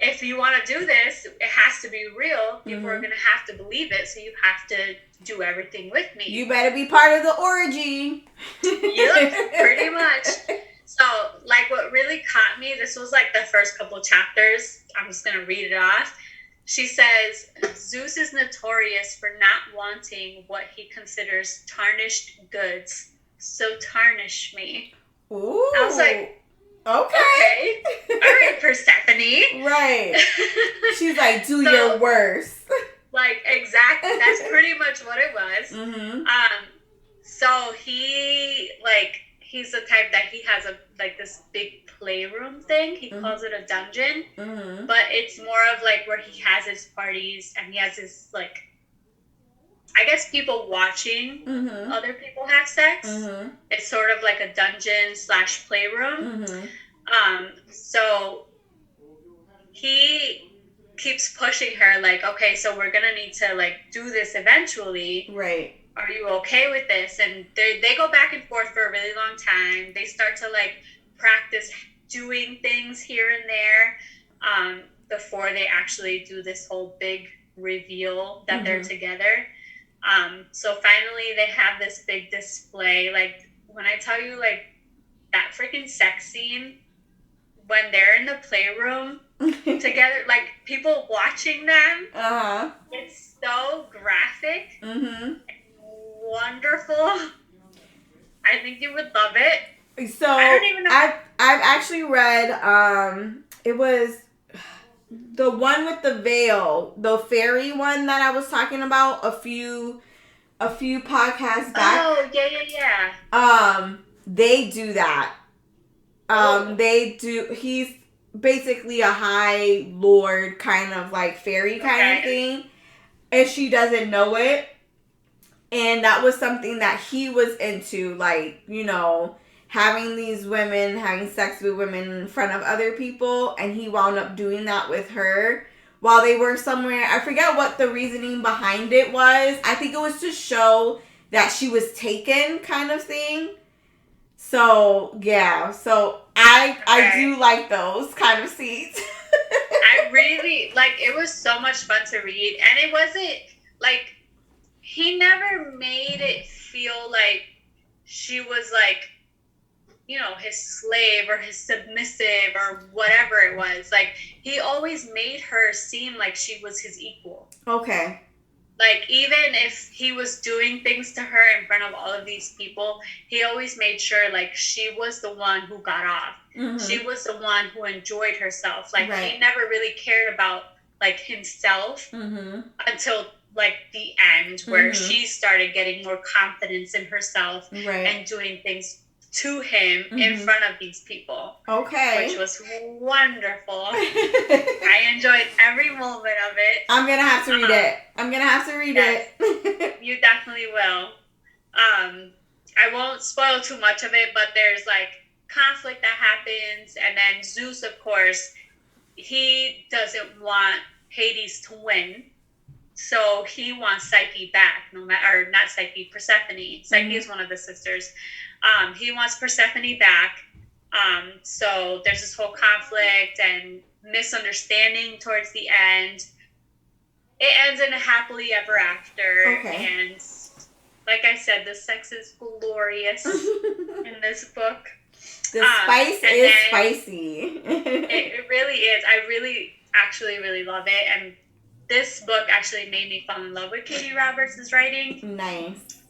if you want to do this, it has to be real. People are going to have to believe it, so you have to do everything with me. You better be part of the orgy. Yep, pretty much. So, like, what really caught me, this was like the first couple chapters. I'm just going to read it off. She says, Zeus is notorious for not wanting what he considers tarnished goods. So tarnish me. Ooh. I was like, okay. All right, Persephone. Right. She's like, do your worst. Like, exactly. That's pretty much what it was. So he's the type that he has this big playroom thing. He calls it a dungeon. But it's more of like where he has his parties, and he has his like, I guess, people watching other people have sex. It's sort of like a dungeon / playroom. So he keeps pushing her like, okay, so we're gonna need to like do this eventually. Right. are you okay with this? And they go back and forth for a really long time. They start to like practice doing things here and there before they actually do this whole big reveal that they're together. So finally they have this big display. Like when I tell you like that freaking sex scene when they're in the playroom together, like people watching them, it's so graphic, wonderful. I think you would love it. So I don't even know. I've actually read it was the one with the veil, the fairy one that I was talking about a few podcasts back. Oh yeah. They do that. They do. He's basically a high lord kind of like fairy kind of thing, and she doesn't know it. And that was something that he was into, like, you know, having these women, having sex with women in front of other people. And he wound up doing that with her while they were somewhere. I forget what the reasoning behind it was. I think it was to show that she was taken kind of thing. So, yeah. So, I do like those kind of scenes. I really, like, it was so much fun to read. And it wasn't, like, he never made it feel like she was, like, you know, his slave or his submissive or whatever it was. Like, he always made her seem like she was his equal. Okay. Like, even if he was doing things to her in front of all of these people, he always made sure, like, she was the one who got off. She was the one who enjoyed herself. Like, he never really cared about, like, himself until, like, the end, where she started getting more confidence in herself and doing things to him in front of these people. Okay. Which was wonderful. I enjoyed every moment of it. I'm going to have to read it. I'm going to have to read it. You definitely will. I won't spoil too much of it, but there's like conflict that happens, and then Zeus, of course, he doesn't want Hades to win. So he wants Psyche back, not Psyche, Persephone. Psyche is one of the sisters. He wants Persephone back. So there's this whole conflict and misunderstanding towards the end. It ends in a happily ever after. Okay. And like I said, the sex is glorious in this book. The spice is spicy. It really is. I actually really love it. And this book actually made me fall in love with Katee Roberts' writing. Nice.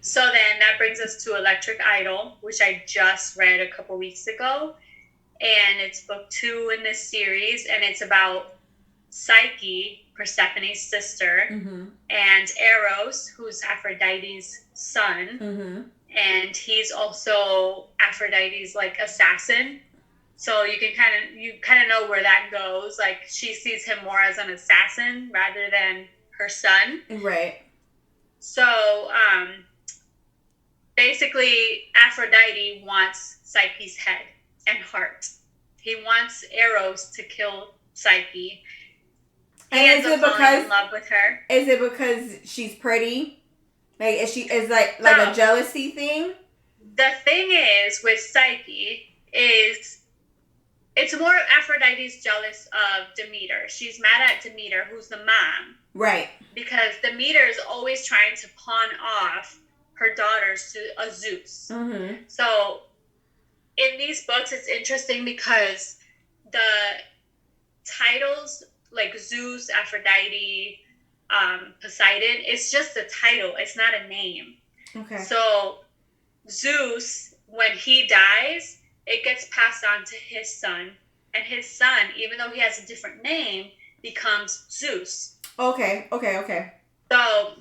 So then that brings us to Electric Idol, which I just read a couple weeks ago. And it's book 2 in this series. And it's about Psyche, Persephone's sister, and Eros, who's Aphrodite's son. And he's also Aphrodite's, like, assassin. So you kind of know where that goes. Like, she sees him more as an assassin rather than her son. Right. So, basically, Aphrodite wants Psyche's head and heart. He wants Eros to kill Psyche. He ends up falling in love with her. Is it because she's pretty? Like, is like a jealousy thing? The thing is with Psyche is it's more Aphrodite's jealous of Demeter. She's mad at Demeter, who's the mom. Right. Because Demeter is always trying to pawn off her daughters to a Zeus. So in these books, it's interesting because the titles, like Zeus, Aphrodite, Poseidon, it's just a title. It's not a name. Okay. So Zeus, when he dies, it gets passed on to his son. And his son, even though he has a different name, becomes Zeus. Okay. So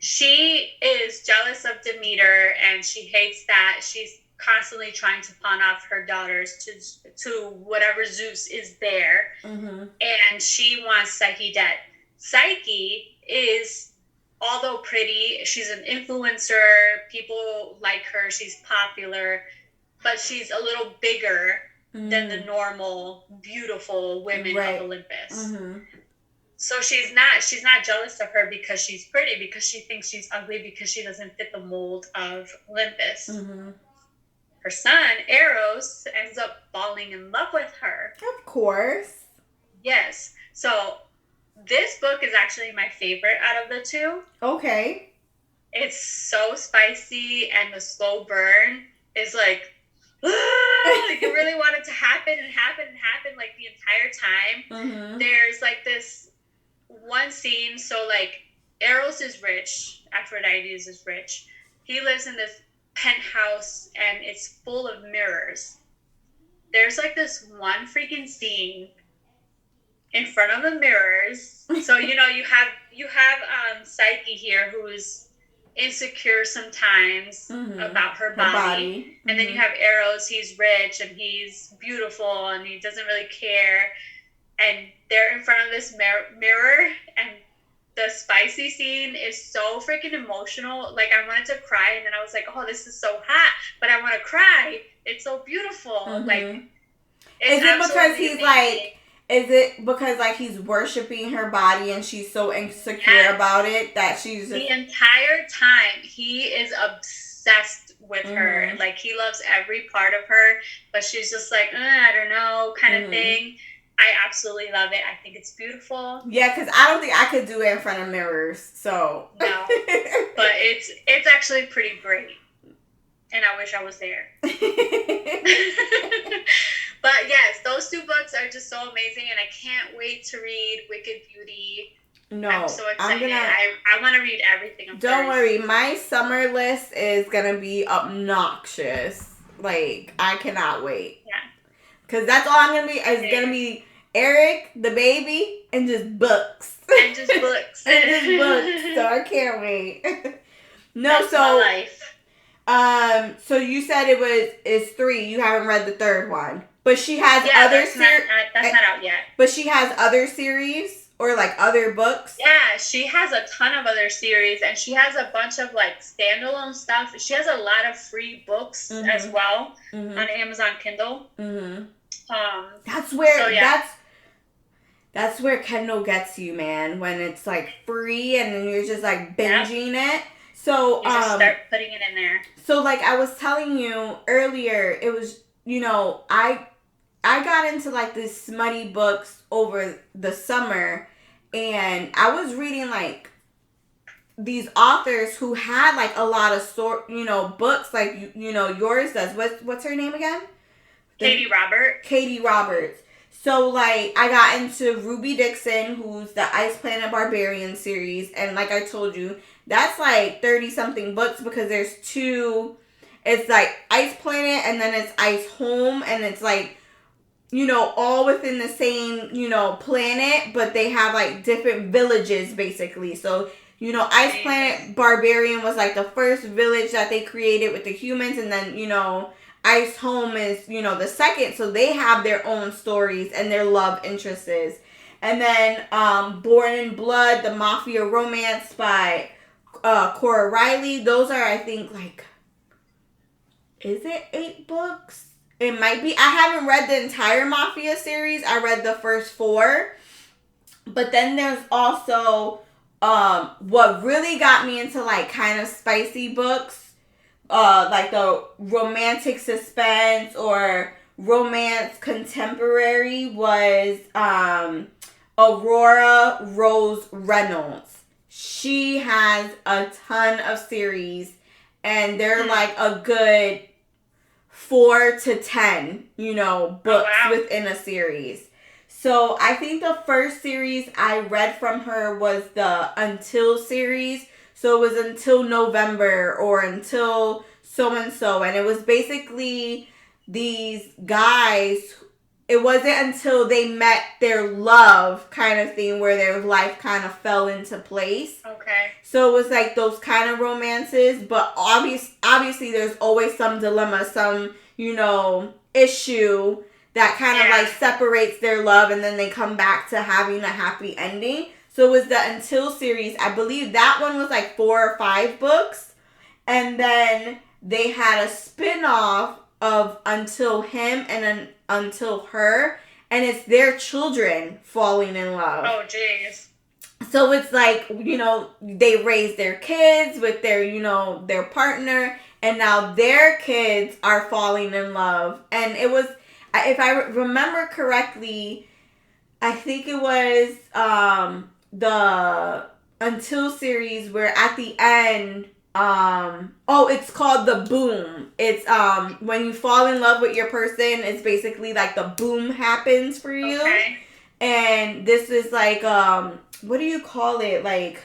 she is jealous of Demeter, and she hates that. She's constantly trying to pawn off her daughters to whatever Zeus is there. And she wants Psyche dead. Psyche is, although pretty, she's an influencer. People like her. She's popular. But she's a little bigger than the normal, beautiful women of Olympus. So she's not jealous of her because she's pretty, because she thinks she's ugly because she doesn't fit the mold of Olympus. Mm-hmm. Her son, Eros, ends up falling in love with her. Of course. Yes. So this book is actually my favorite out of the two. Okay. It's so spicy, and the slow burn is like, like you really want it to happen and happen and happen like the entire time. Mm-hmm. There's like this one scene. So like Eros is rich. Aphrodite is rich. He lives in this penthouse and it's full of mirrors. There's like this one freaking scene in front of the mirrors. So you have Psyche here, who is insecure sometimes about her body. And then you have Eros, he's rich and he's beautiful and he doesn't really care, and they're in front of this mirror, and the spicy scene is so freaking emotional. Like, I wanted to cry, and then I was like, oh, this is so hot, but I want to cry. It's so beautiful. Like, is it because he's amazing. Like, is it because, like, he's worshiping her body and she's so insecure about it that she's... The entire time, he is obsessed with her. Like, he loves every part of her, but she's just like, I don't know, kind of thing. I absolutely love it. I think it's beautiful. Yeah, because I don't think I could do it in front of mirrors, so... No, but it's actually pretty great. And I wish I was there. But yes, those two books are just so amazing, and I can't wait to read Wicked Beauty. No, I'm so excited. I want to read everything. Don't worry, my summer list is gonna be obnoxious. Like, I cannot wait. Yeah, because that's all I'm gonna be. It's gonna be Eric, the baby, and just books. And just books. And just books. So I can't wait. No, that's my life. So you said it's 3. You haven't read the third one. But she has other series. That's not out yet. But she has other series or like other books. Yeah, she has a ton of other series, and she has a bunch of like standalone stuff. She has a lot of free books as well on Amazon Kindle. That's where that's where Kindle gets you, man. When it's like free and then you're just like binging it. So you just start putting it in there. So like I was telling you earlier, it was I got into like these smutty books over the summer, and I was reading like these authors who had like a lot of books like yours does. What's her name again? Katee Robert. Katee Robert. So like I got into Ruby Dixon, who's the Ice Planet Barbarian series, and like I told you, that's like 30 something books because there's 2. It's like Ice Planet and then it's Ice Home, and it's like, all within the same, planet, but they have like different villages basically. So, Ice Planet Barbarian was like the first village that they created with the humans, and then, Ice Home is, the second. So they have their own stories and their love interests. And then Born in Blood, the Mafia romance by Cora Riley. Those are, I think, like, is it 8 books? It might be. I haven't read the entire Mafia series. I read the first 4. But then there's also what really got me into like kind of spicy books, like the romantic suspense or romance contemporary, was Aurora Rose Reynolds. She has a ton of series, and they're like a good 4 to 10, books within a series. So I think the first series I read from her was the Until series. So it was Until November or Until so-and-so. And it was basically these guys. It wasn't until they met their love kind of thing where their life kind of fell into place. Okay. So it was like those kind of romances. But obviously there's always some dilemma, some, issue that kind of like separates their love, and then they come back to having a happy ending. So it was the Until series. I believe that one was like 4 or 5 books. And then they had a spin-off of Until Him and then Until Her. and it's their children falling in love. Oh, jeez. So it's like, you know, they raise their kids with their, you know, their partner, and now their kids are falling in love. And it was, if I remember correctly, I think it was the Until series where at the end, it's called the boom. It's when you fall in love with your person, it's basically like the boom happens for you. Okay. And this is like what do you call it? Like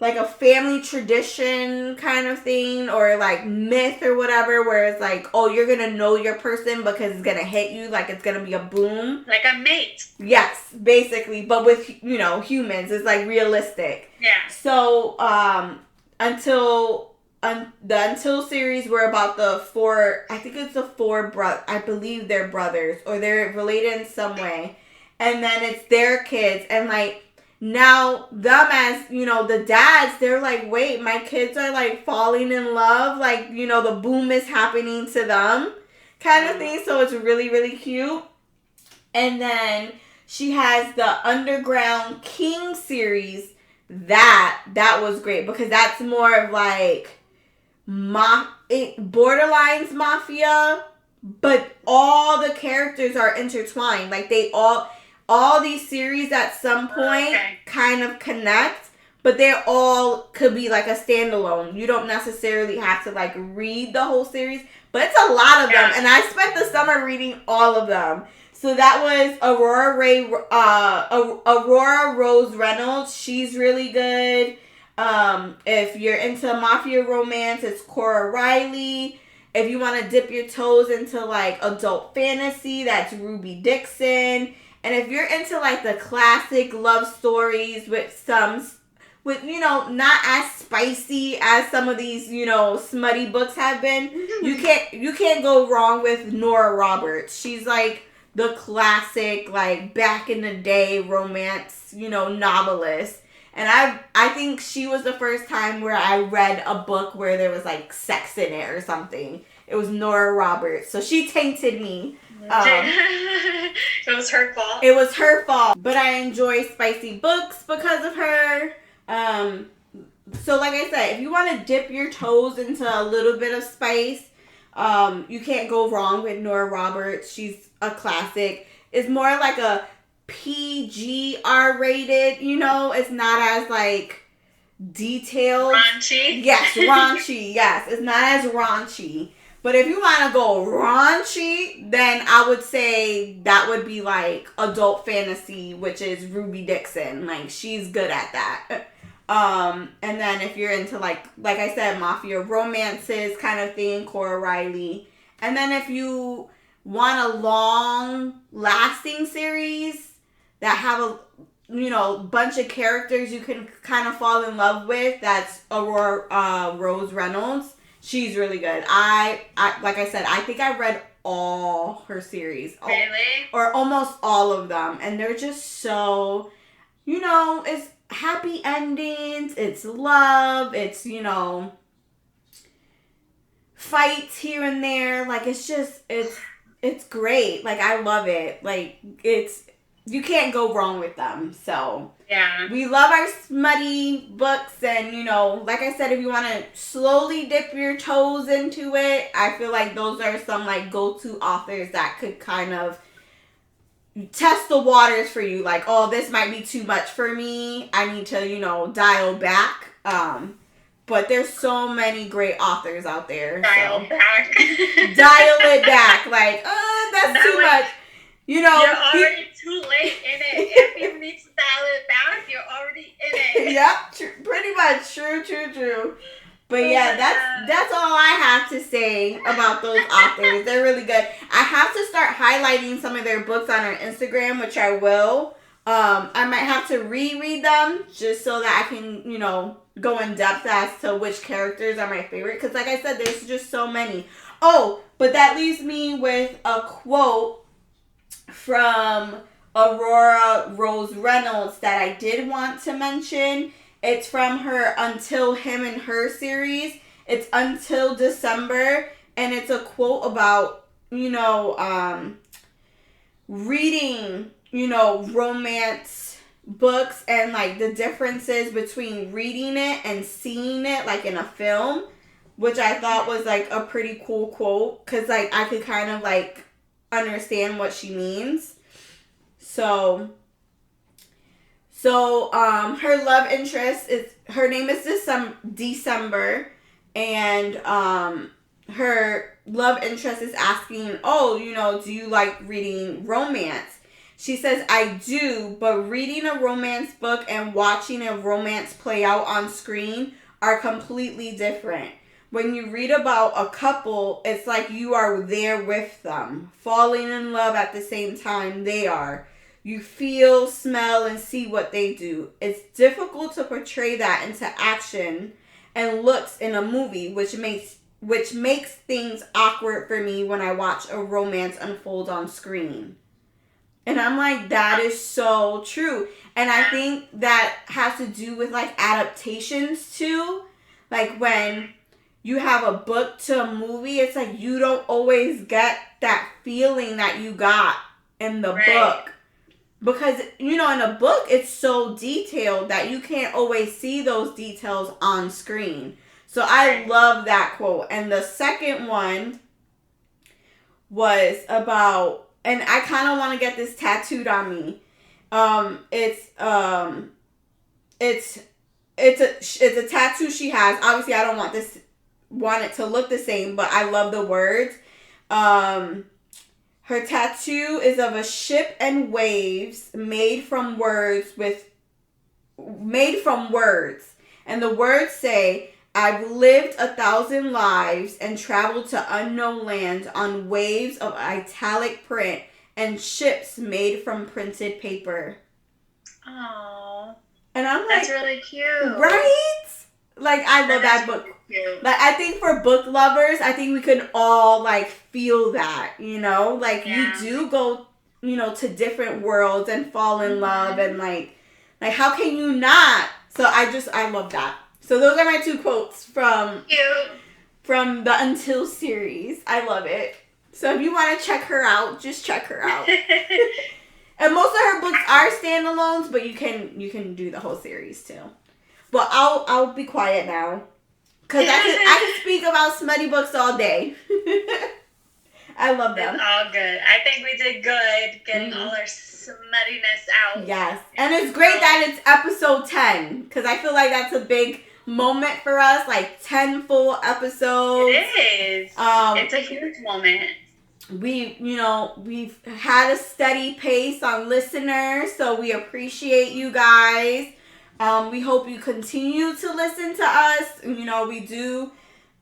a family tradition kind of thing, or like myth or whatever, where it's like, oh, you're gonna know your person because it's gonna hit you, like it's gonna be a boom. Like a mate. Yes, basically, but with, you know, humans. It's like realistic. Yeah. So the Until series were about the four, I think it's the four I believe they're brothers, or they're related in some way. And then it's their kids, and like now them as, you know, the dads, they're like, wait, my kids are like falling in love, like, you know, the boom is happening to them kind of thing. So it's really, really cute. And then she has the Underground King series. That was great because that's more of like borderlines Mafia, but all the characters are intertwined. Like they all these series at some point kind of connect, but they all could be like a standalone. You don't necessarily have to like read the whole series, but it's a lot of them. And I spent the summer reading all of them. So that was Aurora Rose Reynolds. She's really good. If you're into Mafia romance, it's Cora Riley. If you want to dip your toes into like adult fantasy, that's Ruby Dixon. And if you're into like the classic love stories with you know, not as spicy as some of these, you know, smutty books have been, you can't go wrong with Nora Roberts. She's like the classic, like back in the day romance, you know, novelist. And I think she was the first time where I read a book where there was like sex in it or something. It was Nora Roberts. So she tainted me. It was her fault. It was her fault. But I enjoy spicy books because of her. So like I said, if you want to dip your toes into a little bit of spice, you can't go wrong with Nora Roberts. She's a classic. It's more like a PG R-rated, you know? It's not as like detailed. Raunchy? Yes, raunchy. Yes, it's not as raunchy. But if you want to go raunchy, then I would say that would be like adult fantasy, which is Ruby Dixon. Like, she's good at that. And then if you're into like I said, Mafia romances kind of thing, Cora Riley. And then if you want a long lasting series that have a, you know, bunch of characters you can kind of fall in love with, that's Aurora Rose Reynolds. She's really good. I like I said, I think I read all her series. Really? Or almost all of them. And they're just so, you know, it's happy endings, it's love, it's, you know, fights here and there. Like, it's just, it's great. Like, I love it. Like, you can't go wrong with them. So, yeah, we love our smutty books. And, you know, like I said, if you want to slowly dip your toes into it, I feel like those are some, like, go-to authors that could kind of test the waters for you. Like, oh, this might be too much for me. I need to, you know, dial back. But there's so many great authors out there. Dial back. Dial it back. Like, that's too much. You know, you're already too late in it. If you need to dial it back, you're already in it. Yep, pretty much. True. But yeah, that's all I have to say about those authors. They're really good. I have to start highlighting some of their books on our Instagram, which I will. I might have to reread them just so that I can, you know, go in depth as to which characters are my favorite. Because like I said, there's just so many. Oh, but that leaves me with a quote from Aurora Rose Reynolds that I did want to mention. It's from her Until Him and Her series. It's Until December, and it's a quote about, you know, reading, romance books and, like, the differences between reading it and seeing it, like, in a film, which I thought was, like, a pretty cool quote, because, like, I could kind of, like, understand what she means. So her love interest her name is December, and her love interest is asking, do you like reading romance? She says, I do, but reading a romance book and watching a romance play out on screen are completely different. When you read about a couple, it's like you are there with them, falling in love at the same time they are. You feel, smell, and see what they do. It's difficult to portray that into action and looks in a movie, which makes things awkward for me when I watch a romance unfold on screen. And I'm like, that is so true. And I think that has to do with, like, adaptations too. Like, when you have a book to a movie, it's like you don't always get that feeling that you got in the book. Because, in a book, it's so detailed that you can't always see those details on screen. So I love that quote. And the second one was about, and I kind of want to get this tattooed on me. It's a tattoo she has. Obviously, I don't want it to look the same, but I love the words. Her tattoo is of a ship and waves made from words. And the words say, I've lived 1,000 lives and traveled to unknown lands on waves of italic print and ships made from printed paper. Aww. And I'm like, that's really cute. Right? Like, I love that book. Cute. Like, I think for book lovers, I think we can all, like, feel that, Like, you do go, to different worlds and fall in love and, like, how can you not? So I love that. So those are my two quotes from the Until series. I love it. So if you want to check her out, just check her out. And most of her books are standalones, but you can do the whole series too. But I'll be quiet now, because I can speak about smutty books all day. I love them. It's all good. I think we did good getting all our smuttiness out. Yes. And it's great that it's episode 10, because I feel like that's a big moment for us, like 10 full episodes. It is. It's a huge moment. We've had a steady pace on listeners, so we appreciate you guys. We hope you continue to listen to us. We do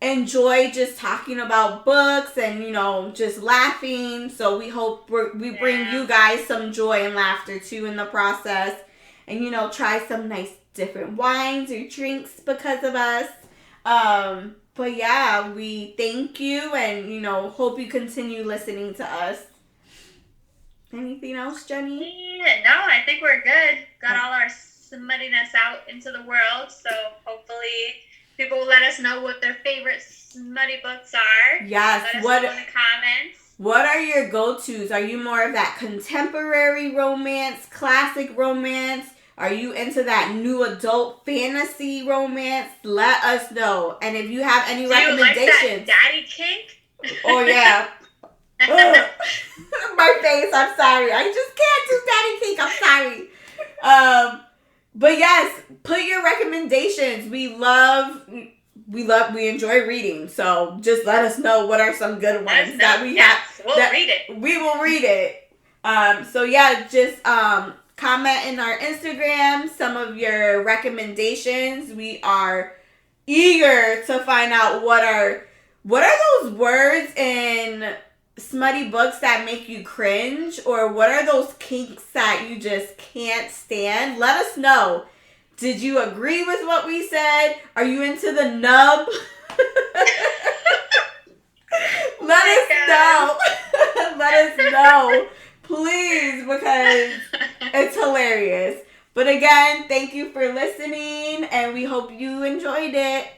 enjoy just talking about books and, just laughing. So we hope we bring you guys some joy and laughter too in the process. And, try some nice different wines or drinks because of us. But yeah, we thank you and, hope you continue listening to us. Anything else, Jenny? Yeah, no, I think we're good. Got all our smuttiness out into the world. So hopefully people will let us know what their favorite smutty books are. Yes. Let us know in the comments. What are your go-tos? Are you more of that contemporary romance, classic romance? Are you into that new adult fantasy romance? Let us know. And if you have any recommendations. You like that daddy kink? Oh, yeah. My face, I'm sorry. I just can't do daddy kink. I'm sorry. But yes, put your recommendations. We enjoy reading. So just let us know what are some good ones that we have. We'll read it. We will read it. So yeah, just comment in our Instagram some of your recommendations. We are eager to find out what are those words in smutty books that make you cringe, or what are those kinks that you just can't stand. Let us know. Did you agree with what we said? Are you into the nub? Let us know. Let us know, please, because it's hilarious. But again, thank you for listening, and we hope you enjoyed it.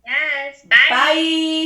Yes. Bye. Bye.